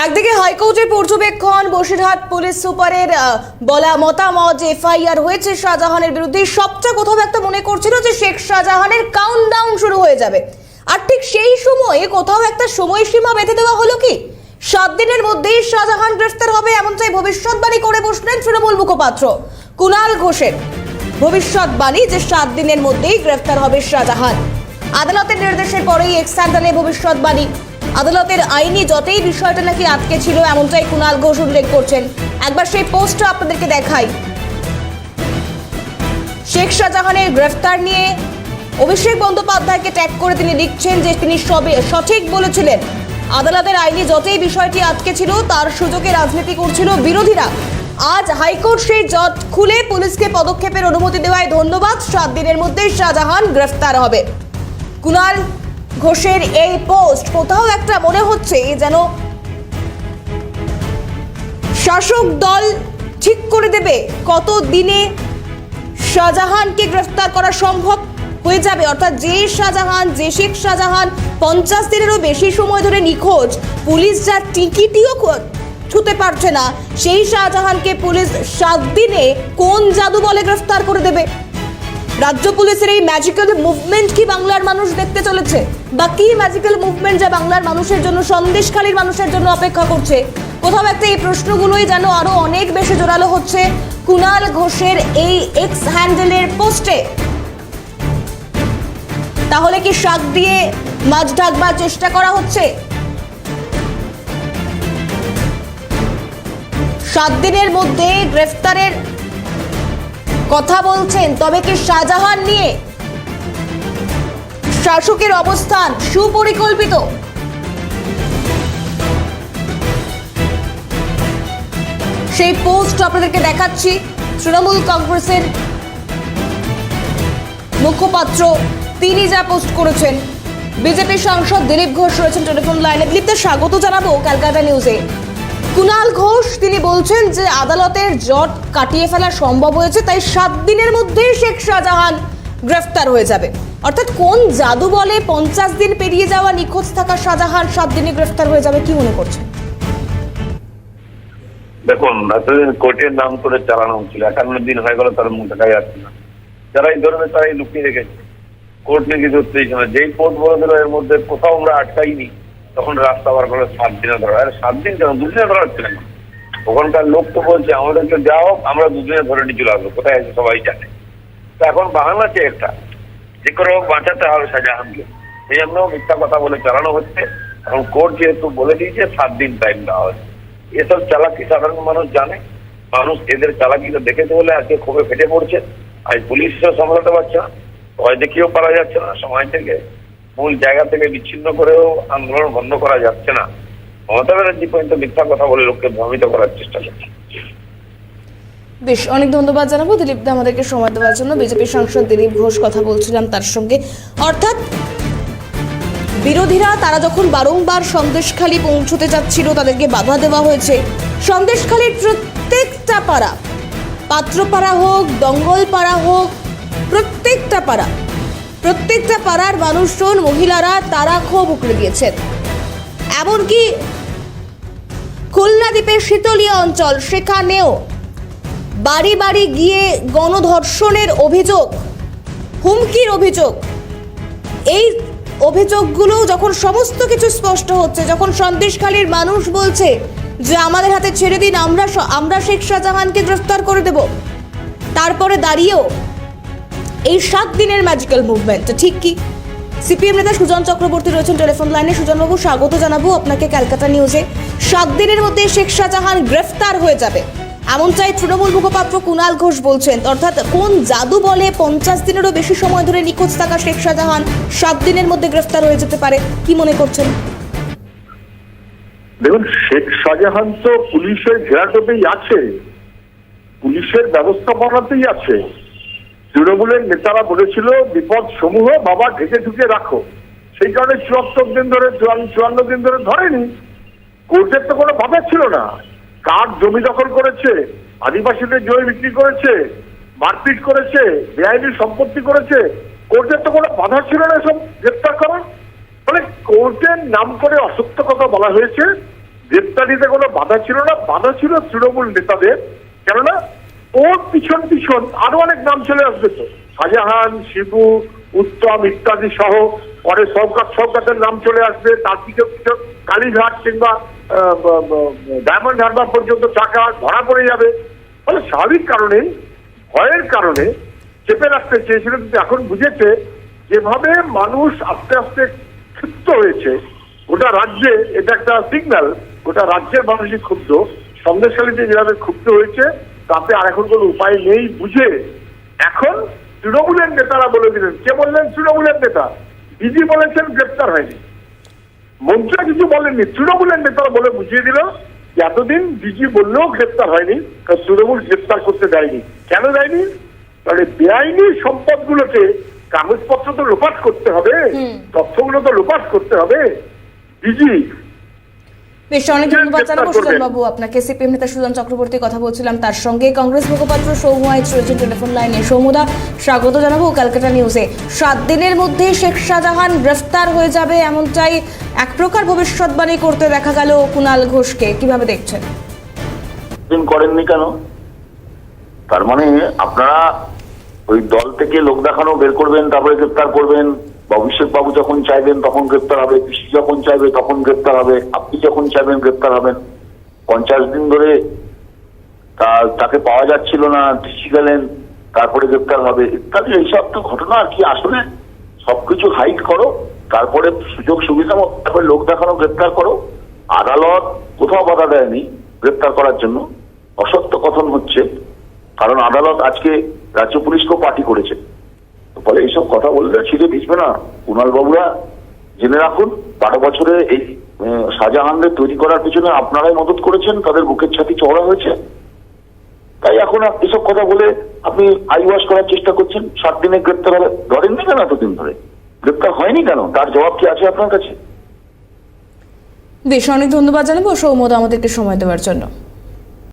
একদিকে হাইকোর্টের পর্যবেক্ষণ, বসিরহাট পুলিশ সুপারের বলা মতামত যে এফআইআর হয়েছে শাহজাহানের বিরুদ্ধে, সবটা কোথাও একটা মনে করছিল যে শেখ শাহজাহানের কাউন্টডাউন শুরু হয়ে যাবে। আর ঠিক সেই সময়ে কোথাও একটা সময়সীমা বেঁধে দেওয়া হলো কি 7 দিনের মধ্যেই শাহজাহান গ্রেফতার হবে, এমনটাই ভবিষ্যৎবাণী করে বসলেন তৃণমূল মুখপাত্র কুণাল ঘোষের ভবিষ্যৎবাণী যে 7 দিনের মধ্যেই গ্রেফতার হবে শাহজাহান। আদালতের নির্দেশের পরেই এক্সান্ডালে ভবিষ্যৎবাণী। আদালতের আইনি যতই বিষয়টা নাকি আটকে ছিল, এমনটাই কুণাল ঘোষ উল্লেখ করছেন। একবার সেই পোস্টটা আপনাদেরকে দেখাই। শেখ শাহজাহানের গ্রেফতার নিয়ে অভিষেক বন্দ্যোপাধ্যায়কে ট্যাগ করে তিনি লিখছেন যে তিনি সবে সঠিক বলেছিলেন। আদালতের আইনি যতই বিষয়টি আটকে ছিল, তার সুযোগে রাজনীতি করছিল বিরোধীরা। আজ হাইকোর্ট সেই জট খুলে পুলিশকে পদক্ষেপের অনুমতি দেওয়ায় ধন্যবাদ। 7 দিনের মধ্যেই শাহজাহান গ্রেফতার হবে। কুণাল ঘোষের এই পোস্ট কোথাও একটা মনে হচ্ছে যেন শাসক দল ঠিক করে দেবে কত দিনে শাহজাহানকে গ্রেফতার করা সম্ভব হয়ে যাবে। অর্থাৎ যে শাহজাহান, যে শেখ শাহজাহান 50 দিনেরও বেশি সময় ধরে নিখোঁজ, পুলিশ যা টিকিটিও ছুতে পারছে না, সেই শাহজাহানকে পুলিশ 7 দিনে কোন জাদু বলে গ্রেফতার করে দেবে। রাজ্য পুলিশের এই ম্যাজিক্যাল মুভমেন্ট কি বাংলার মানুষ দেখতে চলেছে, বা কি ম্যাজিক্যাল মুভমেন্ট যা বাংলার মানুষের জন্য, সন্দেশখালীর মানুষের জন্য অপেক্ষা করছে? কোথাও একটা এই প্রশ্নগুলোই যেন আরো অনেক বেশি জোরালো হচ্ছে কুণাল ঘোষের এই এক্স হ্যান্ডেলের পোস্টে। তাহলে কি শাক দিয়ে মাছ ঢাকবার চেষ্টা করা হচ্ছে? 7 দিনের মধ্যে গ্রেফতারের কথা বলছেন, তবে কি শাহজাহান নিয়ে শাসকের অবস্থান সুপরিকল্পিত? সেই পোস্ট আপনাদেরকে দেখাচ্ছি। তৃণমূল কংগ্রেসের মুখপাত্র তিনি যা পোস্ট করেছেন। বিজেপি সাংসদ দিলীপ ঘোষ রয়েছেন টেলিফোন লাইনে। দিলীপদের স্বাগত জানাবো ক্যালকাটা নিউজে। কুণাল ঘোষ তিনি বলছেন যে আদালতের জট কাটিয়ে ফেলা সম্ভব হয়েছে, তাই 7 দিনের মধ্যেই শেখ শাহজাহান গ্রেফতার হয়ে যাবে। অর্থাৎ কোন জাদু বলে 50 দিন পেরিয়ে যাওয়া নিখোঁজ থাকা শাহজাহান 7 দিনে গ্রেফতার হয়ে যাবে, কি মনে করছেন? দেখুন, এতদিন কোর্টের নাম করে চালানো হচ্ছিল, 51 দিন হয়ে গেল, তার মুখ দেখাই যাচ্ছে না। যারাই ধরবে তারাই লুকিয়ে রেখেছে, কোর্ট নাকি ধরতেই না। যেই কোর্ট বলে দিল এর মধ্যে কোথাও আমরা আটকাইনি, তখন রাস্তা বার করে 7 দিনে ধরা। আর 7 দিন কেন, 2 দিনে ধরা হচ্ছে না। ওখানকার লোক তো বলছে আমাদেরকে যাও, আমরা 2 দিনে ধরে নিয়ে চলে আসবো, কোথায় আছে সবাই জানে। তো এখন বাহানা আছে একটা, যে করে হোক বাঁচাতে হবে শাহজাহানকে, সেই জন্য মিথ্যা কথা বলে চালানো হচ্ছে। এখন কোর্ট যেহেতু বলে দিয়েছে 7 দিন টাইম দেওয়া হচ্ছে, এসব চালাকি সাধারণ মানুষ জানে। মানুষ এদের চালাকিটা দেখেতে বলে আজকে ক্ষোভে ফেটে পড়ছে। আজ পুলিশও সামলাতে পারছে না, ভয় দেখিয়েও পারা যাচ্ছে না, সময় থেকে মূল জায়গা থেকে বিচ্ছিন্ন করেও আন্দোলন বন্ধ করা যাচ্ছে না। মমতা ব্যানার্জি পর্যন্ত মিথ্যা কথা বলে লোককে ভ্রমিত করার চেষ্টা করছে। বেশ, অনেক ধন্যবাদ জানাবো দিলীপ দা আমাদেরকে সময় দেওয়ার জন্য। বিজেপি সাংসদ দিলীপ ঘোষ কথা বলছিলাম তার সঙ্গে। অর্থাৎ বিরোধীরা তারা যখন বারংবার সন্দেশখালী পৌঁছতে যাচ্ছিল, তাদেরকে বাধা দেওয়া হয়েছে। সন্দেশখালীর প্রত্যেকটা পাড়া, পাত্রপাড়া হোক, দঙ্গলপাড়া হোক, প্রত্যেকটা পাড়ার মানুষজন, মহিলারা তারা ক্ষোভ উগড়ে দিয়েছেন। এমনকি খুলনা দ্বীপের শীতলিয়া অঞ্চল, সেখানেও বাড়ি বাড়ি গিয়ে গণধর্ষণের অভিযোগ, হুমকির অভিযোগ, এই অভিযোগগুলো যখন সমস্ত কিছু স্পষ্ট হচ্ছে, যখন সন্দেশখালীর মানুষ বলছে যে আমাদের হাতে ছেড়ে দিন, আমরা শেখ শাহজাহানকে গ্রেফতার করে দেব, তারপরে দাঁড়িয়েও এই 7 দিনের ম্যাজিক্যাল মুভমেন্ট ঠিক কি? সিপিএম নেতা সুজন চক্রবর্তী রয়েছেন টেলিফোন লাইনে। সুজনবাবু, স্বাগত জানাবো আপনাকে ক্যালকাটা নিউজে। 7 দিনের মধ্যে শেখ শাহজাহান গ্রেফতার হয়ে যাবে, এমনটাই তৃণমূল মুখপাত্র কুণাল ঘোষ বলছেন। অর্থাৎ কোন জাদু বলে 50 দিনেরও বেশি সময় ধরে নিখোঁজ থাকা শেখ শাহজাহান 7 দিনের মধ্যে গ্রেফতার হয়ে যেতে পারে, কি মনে করছেন? দেখুন, শেখ শাহজাহান তো পুলিশের ঘেরাটোতেই আছে, পুলিশের ব্যবস্থাপনাতেই আছে। তৃণমূলের নেতারা বলেছিল বিপদ সমূহ বাবা ঢেকে ঢুকে রাখো, সেই কারণে 74 দিন ধরে 54 দিন ধরে ধরেনি। কোর্টের তো কোনো বাধা ছিল না। কার জমি দখল করেছে, আদিবাসীদের জমি বিক্রি করেছে, মারপিট করেছে, বেআইনি সম্পত্তি করেছে, কোর্টের তো কোনো বাধা ছিল না সব গ্রেপ্তার করার। ফলে কোর্টের নাম করে অসত্য কথা বলা হয়েছে, গ্রেপ্তার গ্রেপ্তারিতে কোনো বাধা ছিল না, বাধা ছিল তৃণমূল নেতাদের। কেননা ওর পিছন পিছন আরো অনেক নাম চলে আসবে, তো শাহজাহান, শিবু, উত্তম ইত্যাদি সহ পরে সৌকাতের নাম চলে আসবে, তার পিছন পিছন কালীঘাট কিংবা ডায়মন্ড হারবার পর্যন্ত টাকা ধরা পড়ে যাবে। ফলে স্বাভাবিক কারণে, ভয়ের কারণে চেপে রাখতে চেয়েছিল, কিন্তু এখন বুঝেছে যেভাবে মানুষ আস্তে আস্তে ক্ষিপ্ত হয়েছে গোটা রাজ্যে, এটা একটা সিগন্যাল গোটা রাজ্যের মানুষই ক্ষুব্ধ। সন্দেশখালীতে যেভাবে ক্ষুব্ধ হয়েছে তাতে আর এখন কোনো উপায় নেই বুঝে এখন তৃণমূলের নেতারা বলে দিলেন। কে বললেন? তৃণমূলের নেতা। ডিজি বলেছেন গ্রেপ্তার হয়নি, মন্ত্রীরা কিছু বলেননি, তৃণমূলের নেতারা বলে বুঝিয়ে দিল যে এতদিন ডিজি বললেও গ্রেপ্তার হয়নি, কারণ তৃণমূল গ্রেপ্তার করতে দেয়নি। কেন দেয়নি? তাহলে বেআইনি সম্পদগুলোকে, কাগজপত্র তো লোপাট করতে হবে, তথ্যগুলো তো লোপাট করতে হবে। ডিজি বেশ, অনেক ধন্যবাদ জানাবো সুজন বাবু আপনাকে। সিপিএম নেতা সুজন চক্রবর্তী কথা বলছিলাম, তার সঙ্গে কংগ্রেস মুখপাত্র সৌম্য আইচ রয়েছেন টেলিফোন লাইনে। সৌম্যদা, স্বাগত জানাবো ক্যালকাটা নিউজে। 7 দিনের মধ্যে শেখ শাহজাহান গ্রেফতার হয়ে যাবে এমনটাই এক প্রকার ভবিষ্যৎবাণী করতে দেখা গেল কুণাল ঘোষকে, কিভাবে দেখছেন? দিন করেননি কেন? তার মানে আপনারা ওই দল থেকে লোক দেখানো বের করবেন, তারপরে গ্রেপ্তার করবেন। অভিষেক বাবু যখন চাইবেন তখন গ্রেপ্তার হবে, পিসি যখন চাইবে তখন গ্রেপ্তার হবে, আপনি যখন চাইবেন গ্রেপ্তার হবেন। 50 দিন ধরে তাকে পাওয়া যাচ্ছিল না, ডিসি গেলেন, তারপরে গ্রেপ্তার হবে ইত্যাদি। এইসব তো ঘটনা আর কি। আসলে সবকিছু হাইড করো, তারপরে সুযোগ সুবিধা মতো তারপরে লোক দেখানো, গ্রেপ্তার করো। আদালত কোথাও বাধা দেয়নি গ্রেপ্তার করার জন্য। অসত্য কথন হচ্ছে, কারণ আদালত আজকে রাজ্য পুলিশকেও পার্টি করেছে। ফলে এইসব কথা বললে ছিঁড়ে ভিজবে না। কুণাল বাবুরা জেনে রাখুন, 12 বছরে এই শাহজাহানদের তৈরি করার পিছনে আপনারাই মদত করেছেন, তাদের বুকের ছাতি চওড়া হয়েছে। তাই এখন এসব কথা বলে আপনি আইওয়াশ করার চেষ্টা করছেন। 7 দিনে গ্রেপ্তার হবে, ধরেননি কেন এতদিন ধরে? গ্রেপ্তার হয়নি কেন? তার জবাব কি আছে আপনার কাছে? বেশ, অনেক ধন্যবাদ জানাবো সৌম্যদা আমাদেরকে সময় দেওয়ার জন্য।